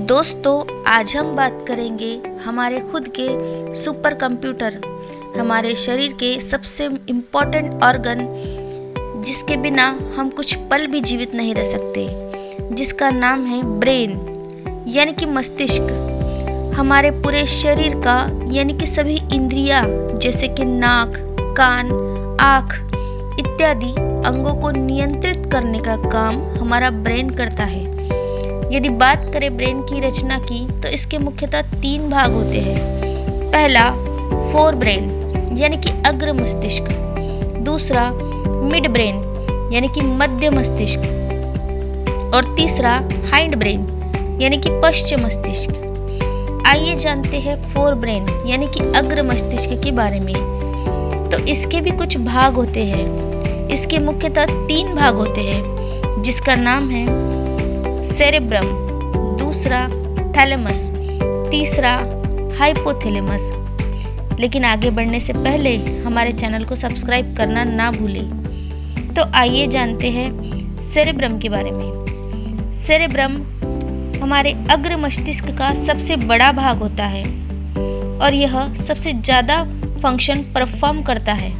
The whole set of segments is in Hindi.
दोस्तों, आज हम बात करेंगे हमारे खुद के सुपर कंप्यूटर, हमारे शरीर के सबसे इम्पोर्टेंट ऑर्गन, जिसके बिना हम कुछ पल भी जीवित नहीं रह सकते, जिसका नाम है ब्रेन यानी कि मस्तिष्क। हमारे पूरे शरीर का यानी कि सभी इंद्रियां जैसे कि नाक, कान, आँख इत्यादि अंगों को नियंत्रित करने का काम हमारा ब्रेन करता है। यदि बात करें ब्रेन की रचना की तो इसके मुख्यतः 3 भाग होते हैं। पहला फोर ब्रेन यानी कि अग्र मस्तिष्क, दूसरा मिड ब्रेन यानी कि मध्य मस्तिष्क और तीसरा हाइंड ब्रेन यानी कि पश्च मस्तिष्क। आइए जानते हैं फोर ब्रेन यानी कि अग्र मस्तिष्क के बारे में। तो इसके भी कुछ भाग होते हैं। इसके मुख्यतः 3 भाग होते हैं, जिसका नाम है सेरेब्रम, दूसरा थैलेमस, तीसरा हाइपोथैलेमस। लेकिन आगे बढ़ने से पहले हमारे चैनल को सब्सक्राइब करना ना भूलें। तो आइए जानते हैं सेरेब्रम के बारे में। सेरेब्रम हमारे अग्र मस्तिष्क का सबसे बड़ा भाग होता है और यह सबसे ज़्यादा फंक्शन परफॉर्म करता है।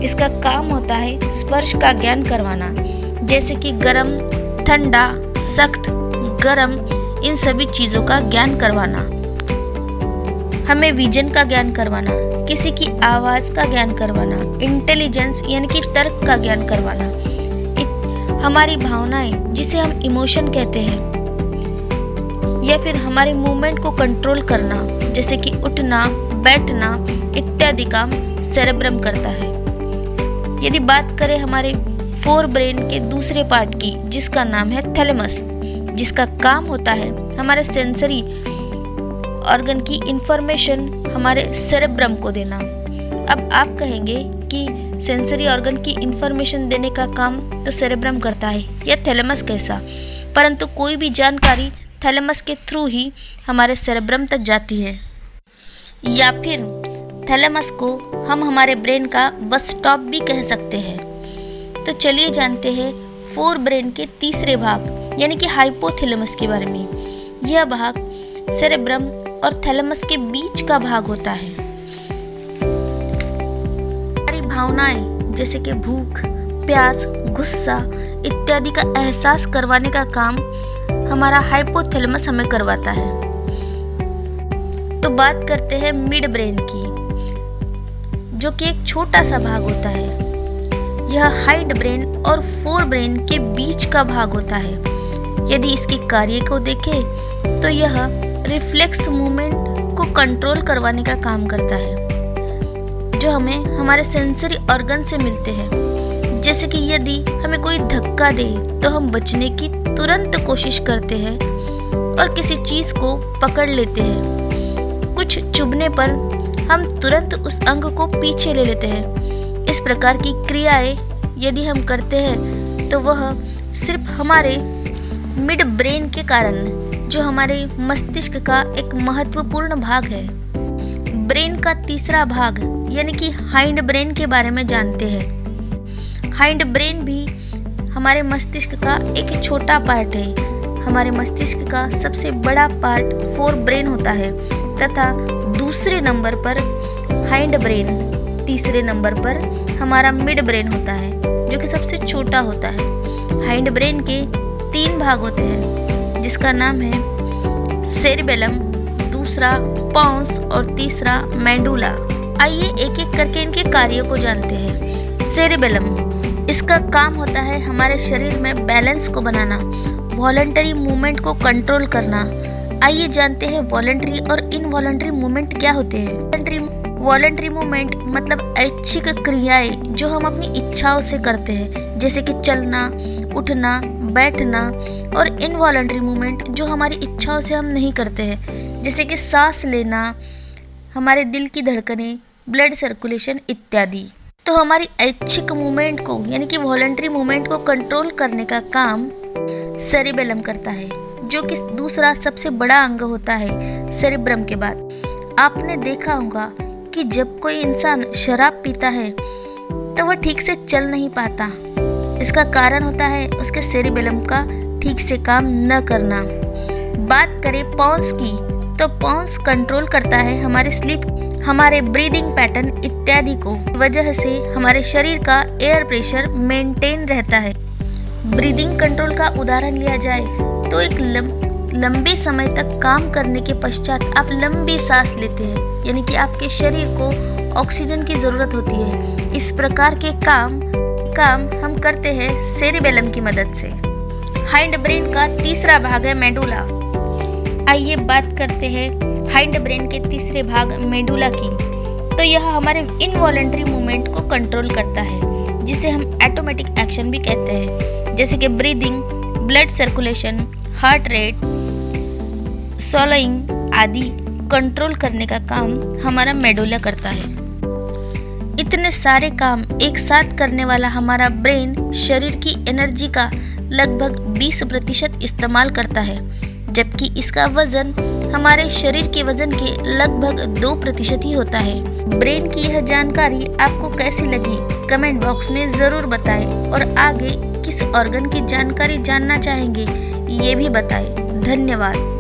इसका काम होता है स्पर्श का ज्ञान करवाना, जैसे कि गर्म, ठंडा, सख्त, गरम, इन सभी चीज़ों का ज्ञान करवाना। हमें विजन का ज्ञान करवाना, किसी की आवाज़ का ज्ञान करवाना, इंटेलिजेंस यानी कि तर्क का ज्ञान करवाना, हमारी भावनाएं जिसे हम इमोशन कहते हैं, या फिर हमारे मूवमेंट को कंट्रोल करना, जैसे कि उठना, बैठना इत्यादि काम सेरेब्रम करता है। यदि बात करें हमारे फोर ब्रेन के दूसरे पार्ट की, जिसका नाम है थैलेमस, जिसका काम होता है हमारे सेंसरी ऑर्गन की इंफॉर्मेशन हमारे सेरेब्रम को देना। अब आप कहेंगे कि सेंसरी ऑर्गन की इंफॉर्मेशन देने का काम तो सेरेब्रम करता है, या थैलेमस कैसा? परंतु कोई भी जानकारी थैलेमस के थ्रू ही हमारे सेरेब्रम तक जाती है, या फिर थैलेमस को हम हमारे ब्रेन का बस स्टॉप भी कह सकते हैं। तो चलिए जानते हैं फोर ब्रेन के तीसरे भाग यानी कि हाइपोथैलेमस के बारे में। यह भाग सेरेब्रम और थैलेमस के बीच का भाग होता है। हमारी भावनाएं जैसे कि भूख, प्यास, गुस्सा इत्यादि का एहसास करवाने का काम हमारा हाइपोथैलेमस हमें करवाता है। तो बात करते हैं मिड ब्रेन की, जो कि एक छोटा सा भाग होता है। यह हाइंड ब्रेन और फोर ब्रेन के बीच का भाग होता है। यदि इसके कार्य को देखें तो यह रिफ्लेक्स मूवमेंट को कंट्रोल करवाने का काम करता है, जो हमें हमारे सेंसरी ऑर्गन से मिलते हैं। जैसे कि यदि हमें कोई धक्का दे तो हम बचने की तुरंत कोशिश करते हैं और किसी चीज़ को पकड़ लेते हैं। कुछ चुभने पर हम तुरंत उस अंग को पीछे ले लेते हैं। इस प्रकार की क्रियाएं यदि हम करते हैं तो वह सिर्फ हमारे मिड ब्रेन के कारण, जो हमारे मस्तिष्क का एक महत्वपूर्ण भाग है। ब्रेन का तीसरा भाग यानी कि हाइंड ब्रेन के बारे में जानते हैं। हाइंड ब्रेन भी हमारे मस्तिष्क का एक छोटा पार्ट है। हमारे मस्तिष्क का सबसे बड़ा पार्ट फोर ब्रेन होता है तथा दूसरे नंबर पर हाइंड ब्रेन, तीसरे नंबर पर हमारा मिड ब्रेन होता है, जो कि सबसे छोटा होता है। हाइंड ब्रेन के 3 भाग होते हैं, जिसका नाम है सेरिबेलम, दूसरा पोन्स और तीसरा मेडुला। आइए एक एक करके इनके कार्यों को जानते हैं। सेरिबेलम, इसका काम होता है हमारे शरीर में बैलेंस को बनाना, वॉलंटरी मूवमेंट को कंट्रोल करना। आइए जानते हैं वॉलंटरी और इनवॉलंटरी मूवमेंट क्या होते हैं। वॉलंटरी मूवमेंट मतलब ऐच्छिक क्रियाएं जो हम अपनी इच्छाओं से करते हैं, जैसे कि चलना, उठना, बैठना, और इनवॉलंटरी मूवमेंट जो हमारी इच्छाओं से हम नहीं करते हैं, जैसे कि सांस लेना, हमारे दिल की धड़कनें, ब्लड सर्कुलेशन इत्यादि। तो हमारी ऐच्छिक मूवमेंट को यानी कि वॉलंटरी मूवमेंट को कंट्रोल करने का काम सेरिबेलम करता है, जो कि दूसरा सबसे बड़ा अंग होता है सेरेब्रम के बाद। आपने देखा होगा कि जब कोई इंसान शराब पीता है तो वह ठीक से चल नहीं पाता। इसका कारण होता है उसके सेरिबेलम का ठीक से काम न करना। बात करें पॉन्स की, तो पॉन्स कंट्रोल करता है हमारे स्लीप, हमारे ब्रीदिंग पैटर्न इत्यादि को। वजह से हमारे शरीर का एयर प्रेशर मेंटेन रहता है। ब्रीदिंग कंट्रोल का उदाहरण लिया जाए तो एक लंबे समय तक काम करने के पश्चात आप लंबी सांस लेते हैं, यानी कि आपके शरीर को ऑक्सीजन की ज़रूरत होती है। इस प्रकार के काम हम करते हैं सेरिबेलम की मदद से। हाइंड ब्रेन का तीसरा भाग है मेडुला। आइए बात करते हैं हाइंड ब्रेन के तीसरे भाग मेडुला की। तो यह हमारे इनवॉलेंट्री मूवमेंट को कंट्रोल करता है, जिसे हम ऑटोमेटिक एक्शन भी कहते हैं, जैसे कि breathing, blood circulation, heart rate, swallowing आदि कंट्रोल करने का काम हमारा मेडुला करता है। इतने सारे काम एक साथ करने वाला हमारा ब्रेन शरीर की एनर्जी का लगभग 20% इस्तेमाल करता है, जबकि इसका वजन हमारे शरीर के वजन के लगभग 2% ही होता है। ब्रेन की यह जानकारी आपको कैसी लगी कमेंट बॉक्स में ज़रूर बताएं, और आगे किस ऑर्गन की जानकारी जानना चाहेंगे ये भी बताएं। धन्यवाद।